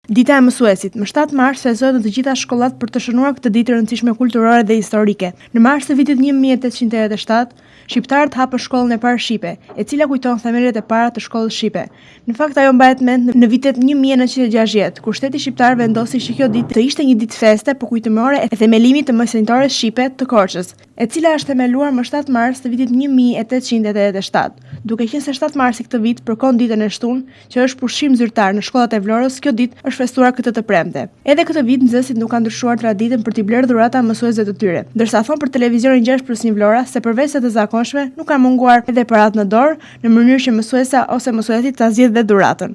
Dita e mësuesit, më 7 mars festohet në të gjitha shkollat për të shënuar këtë ditë e rëndësishme kulturore dhe historike. Në mars të vitit 1887, shqiptarët hapën shkollën e parë shqipe, e cila kujton themelët e para të shkollës shqipe. Në fakt ajo mbahet mend në vitet 1960, kur shteti shqiptar vendosi që kjo ditë të ishte një ditë feste përkujtimore e themelimit të mësimtores shqipe të Korçës, e cila është themeluar më 7 mars të vitit 1887. Duke qenë se 7 marsi këtë vit përkon ditën e shtunë, që është pushim zyrtar në shkollat e Vlorës, kjo ditë është festuar këtë të premte. Edhe këtë vit nxënësit nuk kanë ndryshuar traditën për t'i blerë dhurata mësuesve të tyre, ndërsa thon për televizionin 6+1 Vlora se përveç se të zakonshme nuk kanë munguar edhe paratë në dorë, në mënyrë që mësuesa ose mësuesi ta zgjidhë dhe dhuratën.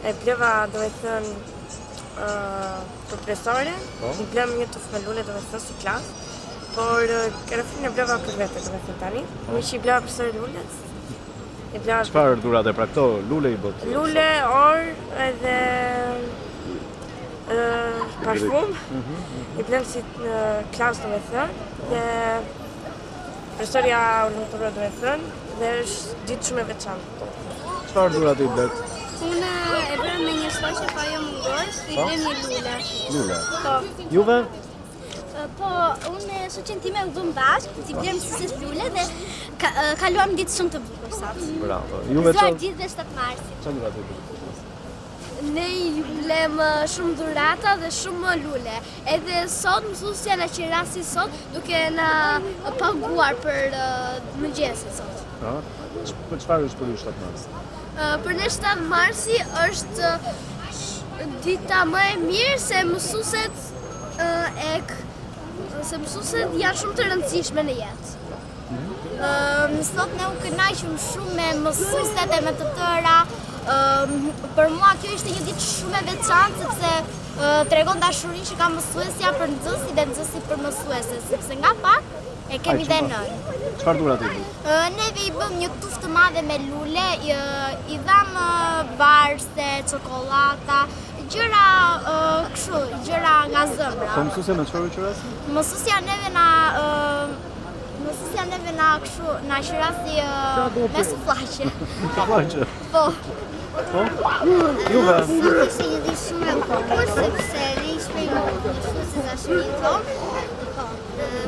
E bleva do të thënë për profesore, i blem një tufë me lule do të thënë si klasë, por karafin e bleva për vete do të thënë tani, mi që i bleva profesore lullet. Çfarë dhurate pra këto? Lule i bot? Lule, orë, edhe parfum, i blem si klasë do të thënë, dhe profesoria urlëtore do të thënë, dhe është ditë shumë e veçantë. Çfarë dhurate i blet? Unë e bërë me një shoqe pa jo mungosh, i blem një lule. Lule? Po. Juve? Po, unë e shoqen time u dhëm bashkë, si blem si lule dhe kaluam ditë shumë të bukur sot. Bravo. Juve çfarë? Gjithë dhe 7 marsi. Çfarë dhurate i blet? Ne i blem shumë dhurata dhe shumë lule. Edhe sot mësuesja na qirasi sot duke na paguar për mëngjesin sot. Për çfarë është për ju 7 mars? Për ne 7 marsi është dita më e mirë se mësueset janë shumë të rëndësishme në jetë. Sot ne u kënaqëm shumë me mësueset e me të tëra. Për mua kjo ishte një ditë shumë e veçantë sepse tregon dashurinë që ka mësuesja për nxënësit dhe nxënësit për mësuese, sepse nga pak e kemi dhe nën. Çfarë dhurate i blet? Neve i bëm një tufë të madhe me lule, i dham varse, çokolata, gjëra kështu, gjëra nga zëmbra. Po mësuesja me çfarë qirasi? Mësuesja neve na kështu na qirasi me sufllaqe. Sufllaqe? Po. Po? Juve? Ishte një ditë shumë e bukur sepse ne i shprehim mësuesit dashurinë tonë. Po.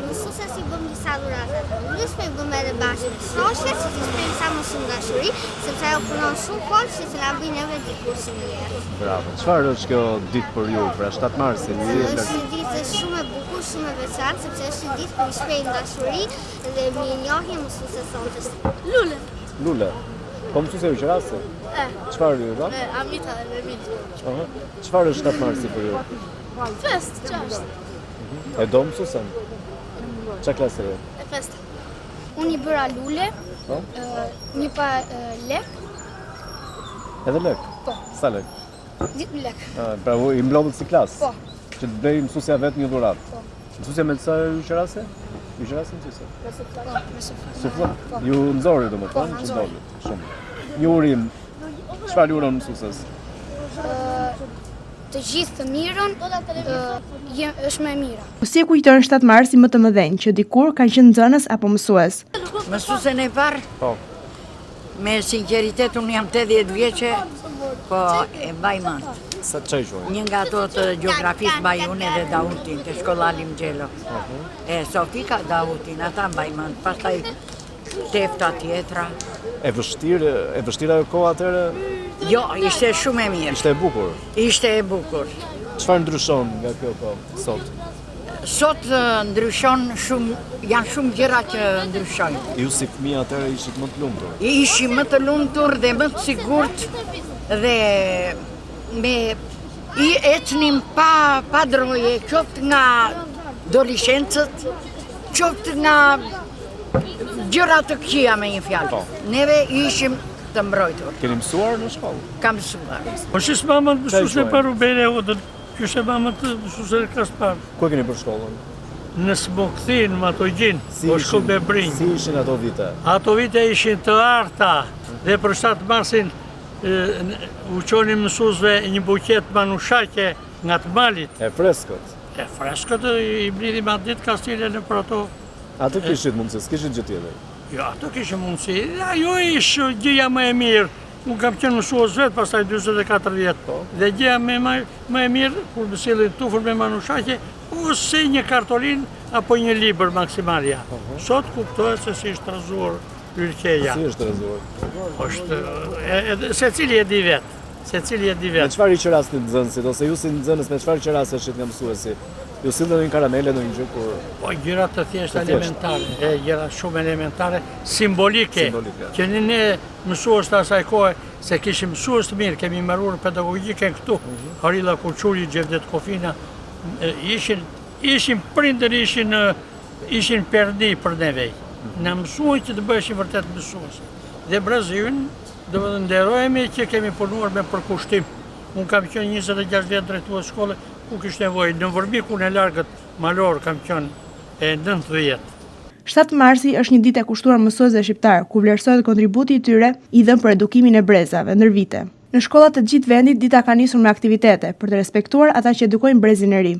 Mësuesja si bëm disa dhurata. Ne shprehim edhe bashkë me shoqet, si shprehim sa më shumë dashuri, sepse ajo punon shumë fort që të na bëjë neve dikur si një jetë. Bravo. Çfarë është kjo ditë për ju, pra 7 marsi? Është një ditë shumë e bukur, shumë e veçantë, sepse është një ditë ku i shprehim dashuri dhe mirënjohje mësuesve tonë. Lule. Lule. Po mësuesja ju qirasi? Çfarë ju dha? Amita dhe Levit. Çfarë është 7 marsi për ju? Fest, ç'është? E do mësuesen? Ç'a klasë e? E fest. Unë i bëra lule, një pa lek. Edhe lek? Po. Sa lek? 10 lek. Pra i mblodhët si klasë? Po. Që të bëj mësuesja vetë një dhuratë? Po. Mësuesja me sa ju qirasi? Ju qirasi mësuesja? Me sufllaqe. Sufllaq? Ju nxori domethënë që dolli. Shumë. Një urim. Çfarë uron mësueses? Të gjithë të mirën, është më e mira. Si e kujton 7 marsi më të mëdhenj që dikur kanë qenë nxënës apo mësues? Mësuesen e parë? Po. Me sinqeritet unë jam 80 vjeçe, po e mbaj mend. Sa çaj quaj? Një nga ato të gjeografisë mbaj unë edhe Dautin, të shkolla Limxhelo. E Sofika Dautin, ata mbaj mend. Pastaj tefta tjetra. E vështirë ajo koha atëherë? Jo, ishte shumë e mirë. Ishte e bukur. Ishte e bukur. Çfarë ndryshon nga kjo kohë sot? Sot ndryshon shumë, janë shumë gjëra që ndryshojnë. Ju si fëmijë atëherë ishit më të lumtur. Ishim më të lumtur dhe më të sigurt dhe i ecnim pa droje, qoftë nga adoleshencët, qoftë nga gjëra të këqija me një fjalë. Neve ishim të mbrojtur. Keni mësuar në shkollë? Kam mësuar. Po shis mamën mësuese për Ubele Odën, kështë mamën të mësuese klasë parë. Ku e keni për shkollën? Në Smokëthin, Matogjin, po shku Bebrinj. Si ishin ato vite? Ato vite ishin të arta dhe për 7 marsin u qoni mësuesve një buqet manushaqe nga të malit. E freskët? E freskët i blidhim atë ditë kastile në për ato. Ato kishit mundësi, s'kishit gjë tjetër? Jo, ato kishit mundësi. Ajo ishë gjëja më e mirë. Unë kam qenë mësues vetë, pastaj 44 vjetë. Dhe gjëja më e mirë, kur më sillin tufër me manushaqe, ose një kartolin apo një libër maksimalja. Sot kuptohet se si është rrëzuar ylkeja. Si është rrëzuar? Është secili e di vetë. Secili e di Me vetë. çfarë i qerasin nxënësit ose ju si nxënës me çfarë qerasesh nga mësuesi? Ju sillen një karamele në një gjë kur Po gjëra të thjeshta elementare, gjëra shumë elementare, simbolike, që ne mësues të asaj kohe, se kishim mësues të mirë, kemi mbaruar pedagogjikën këtu, Harilla Kuçuri, Gjevdet Kofina, ishin prindër, ishin perdi për neve. Na mësuan që të bëheshim vërtet mësues. Dhe Brazilin, do të nderojemi që kemi punuar me përkushtim. Unë kam qenë 26 vjetë drejtues shkolle, ku kishte nevojë. Në Vërbikun e largët malor kam qenë 90 vjetë. 7 marsi është një ditë e kushtuar mësuesve shqiptar, ku vlerësohet kontributi i tyre i dhënë për edukimin e brezave ndër vite. Në shkollat të gjithë vendit dita ka nisur me aktivitete për të respektuar ata që edukojnë brezin e ri.